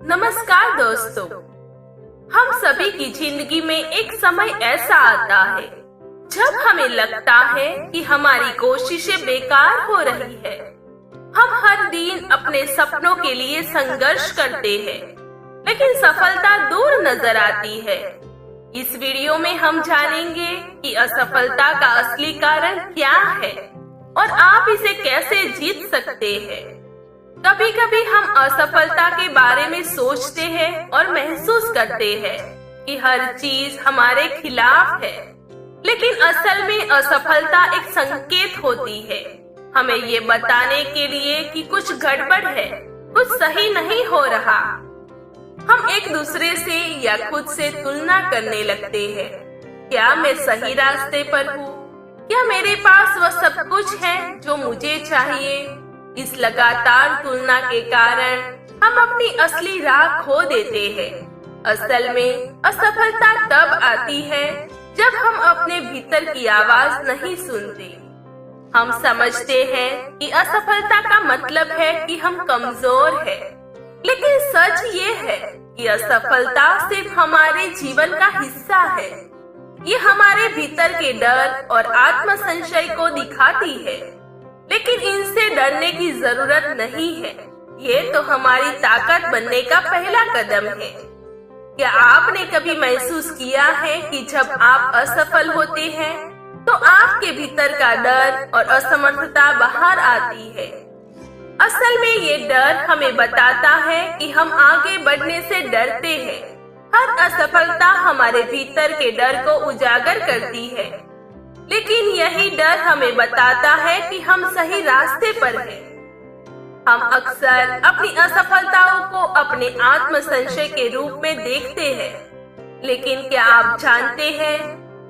नमस्कार दोस्तों, हम सभी की जिंदगी में एक समय ऐसा आता है जब हमें लगता है कि हमारी कोशिशें बेकार हो रही है। हम हर दिन अपने सपनों के लिए संघर्ष करते हैं, लेकिन सफलता दूर नजर आती है। इस वीडियो में हम जानेंगे कि असफलता का असली कारण क्या है और आप इसे कैसे जीत सकते हैं। कभी कभी हम असफलता के बारे में सोचते हैं और महसूस करते हैं कि हर चीज हमारे खिलाफ है, लेकिन असल में असफलता एक संकेत होती है, हमें ये बताने के लिए कि कुछ गड़बड़ है, कुछ सही नहीं हो रहा। हम एक दूसरे से या खुद से तुलना करने लगते हैं। क्या मैं सही रास्ते पर हूँ? क्या मेरे पास वह सब कुछ है जो मुझे चाहिए? इस लगातार तुलना के कारण हम अपनी असली राह खो देते हैं। असल में असफलता तब आती है जब हम अपने भीतर की आवाज नहीं सुनते। हम समझते हैं कि असफलता का मतलब है कि हम कमजोर हैं, लेकिन सच ये है कि असफलता सिर्फ हमारे जीवन का हिस्सा है। ये हमारे भीतर के डर और आत्मसंशय को दिखाती है, लेकिन इनसे डरने की जरूरत नहीं है। ये तो हमारी ताकत बनने का पहला कदम है। क्या आपने कभी महसूस किया है कि जब आप असफल होते हैं तो आपके भीतर का डर और असमर्थता बाहर आती है? असल में ये डर हमें बताता है कि हम आगे बढ़ने से डरते हैं। हर असफलता हमारे भीतर के डर को उजागर करती है, लेकिन यही डर हमें बताता है कि हम सही रास्ते पर हैं। हम अक्सर अपनी असफलताओं को अपने आत्मसंशय के रूप में देखते हैं, लेकिन क्या आप जानते हैं,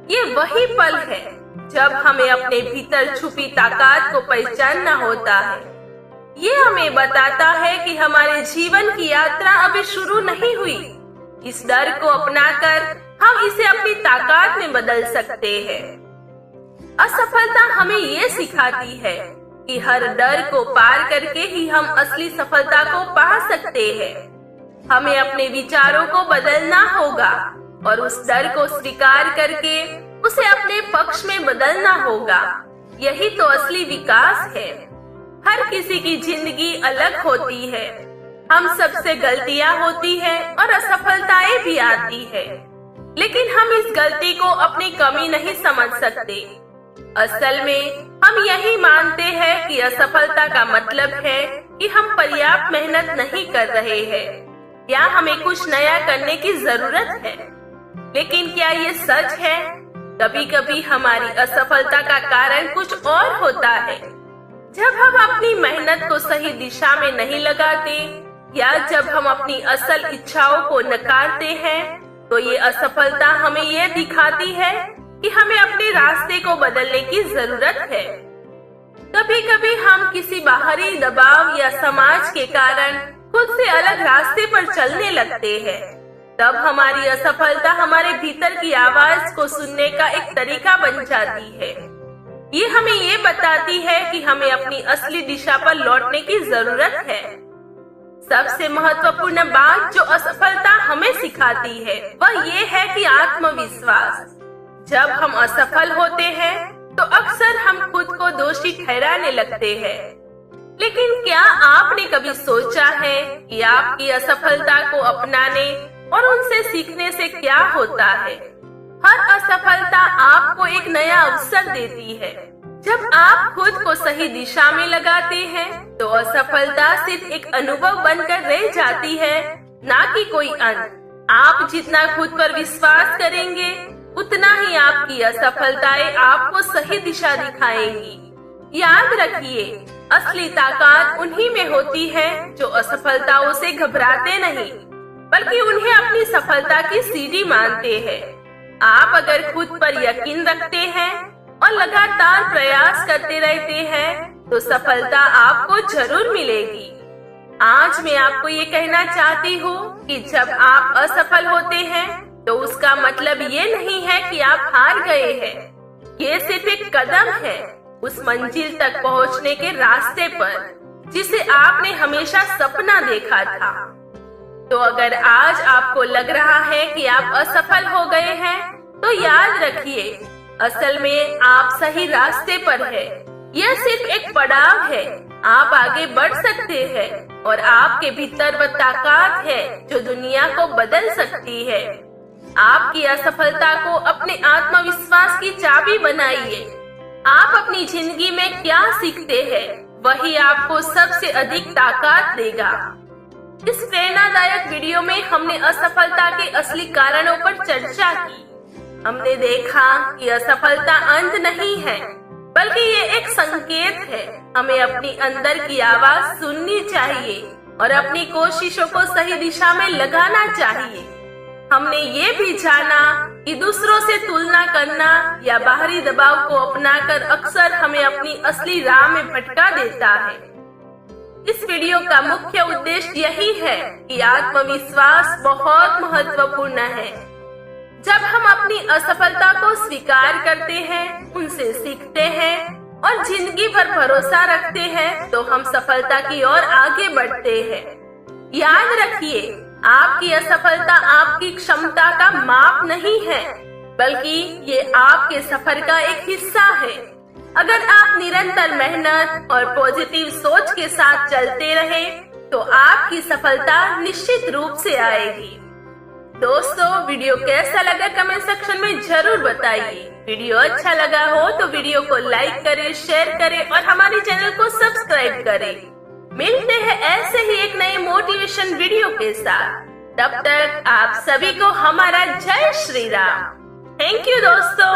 ये वही पल है जब हमें अपने भीतर छुपी ताकत को पहचानना होता है। ये हमें बताता है कि हमारे जीवन की यात्रा अभी शुरू नहीं हुई। इस डर को अपनाकर हम इसे अपनी ताकत में बदल सकते हैं। असफलता हमें ये सिखाती है कि हर डर को पार करके ही हम असली सफलता को पा सकते हैं। हमें अपने विचारों को बदलना होगा और उस डर को स्वीकार करके उसे अपने पक्ष में बदलना होगा। यही तो असली विकास है। हर किसी की जिंदगी अलग होती है। हम सबसे गलतियां होती है और असफलताएं भी आती है, लेकिन हम इस गलती को अपनी कमी नहीं समझ सकते। असल में हम यही मानते हैं कि असफलता का मतलब है कि हम पर्याप्त मेहनत नहीं कर रहे हैं या हमें कुछ नया करने की जरूरत है। लेकिन क्या ये सच है? कभी कभी हमारी असफलता का कारण कुछ और होता है। जब हम अपनी मेहनत को सही दिशा में नहीं लगाते या जब हम अपनी असल इच्छाओं को नकारते हैं, तो ये असफलता हमें ये दिखाती है कि हमें अपने रास्ते को बदलने की जरूरत है। कभी कभी हम किसी बाहरी दबाव या समाज के कारण खुद से अलग रास्ते पर चलने लगते हैं। तब हमारी असफलता हमारे भीतर की आवाज को सुनने का एक तरीका बन जाती है। ये हमें ये बताती है कि हमें अपनी असली दिशा पर लौटने की जरूरत है। सबसे महत्वपूर्ण बात जो असफलता हमें सिखाती है वह ये है कि आत्मविश्वास। जब हम असफल होते हैं तो अक्सर हम खुद को दोषी ठहराने लगते हैं, लेकिन क्या आपने कभी सोचा है कि आपकी असफलता को अपनाने और उनसे सीखने से क्या होता है? हर असफलता आपको एक नया अवसर देती है। जब आप खुद को सही दिशा में लगाते हैं तो असफलता सिर्फ एक अनुभव बनकर रह जाती है, ना कि कोई अंत। आप जितना खुद पर विश्वास करेंगे उतना ही आपकी असफलताएं आपको सही दिशा दिखाएंगी। याद रखिए, असली ताकत उन्हीं में होती है जो असफलताओं से घबराते नहीं, बल्कि उन्हें अपनी सफलता की सीढ़ी मानते हैं। आप अगर खुद पर यकीन रखते हैं और लगातार प्रयास करते रहते हैं तो सफलता आपको जरूर मिलेगी। आज मैं आपको ये कहना चाहती हूँ कि जब आप असफल होते हैं तो उसका मतलब ये नहीं है कि आप हार गए हैं। ये सिर्फ एक कदम है उस मंजिल तक पहुँचने के रास्ते पर जिसे आपने हमेशा सपना देखा था। तो अगर आज आपको लग रहा है कि आप असफल हो गए हैं, तो याद रखिए, असल में आप सही रास्ते पर हैं। यह सिर्फ एक पड़ाव है। आप आगे बढ़ सकते हैं और आपके भीतर वो ताकत है जो दुनिया को बदल सकती है। आपकी असफलता को अपने आत्मविश्वास की चाबी बनाइए। आप अपनी जिंदगी में क्या सीखते हैं, वही आपको सबसे अधिक ताकत देगा। इस प्रेरणादायक वीडियो में हमने असफलता के असली कारणों पर चर्चा की। हमने देखा कि असफलता अंत नहीं है, बल्कि ये एक संकेत है। हमें अपनी अंदर की आवाज सुननी चाहिए और अपनी कोशिशों को सही दिशा में लगाना चाहिए। हमने ये भी जाना कि दूसरों से तुलना करना या बाहरी दबाव को अपनाकर अक्सर हमें अपनी असली राह में भटका देता है। इस वीडियो का मुख्य उद्देश्य यही है कि आत्मविश्वास बहुत महत्वपूर्ण है। जब हम अपनी असफलता को स्वीकार करते हैं, उनसे सीखते हैं और जिंदगी भर भरोसा रखते हैं, तो हम सफलता की ओर आगे बढ़ते हैं। याद रखिए, आपकी असफलता आपकी क्षमता का माप नहीं है, बल्कि ये आपके सफर का एक हिस्सा है। अगर आप निरंतर मेहनत और पॉजिटिव सोच के साथ चलते रहे, तो आपकी सफलता निश्चित रूप से आएगी। दोस्तों, वीडियो कैसा लगा कमेंट सेक्शन में जरूर बताइए। वीडियो अच्छा लगा हो तो वीडियो को लाइक करें, शेयर करें और हमारे चैनल को सब्सक्राइब करें। मिलते हैं ऐसे ही एक नए मोटिवेशन वीडियो के साथ। तब तक आप सभी को हमारा जय श्री राम। थैंक यू दोस्तों।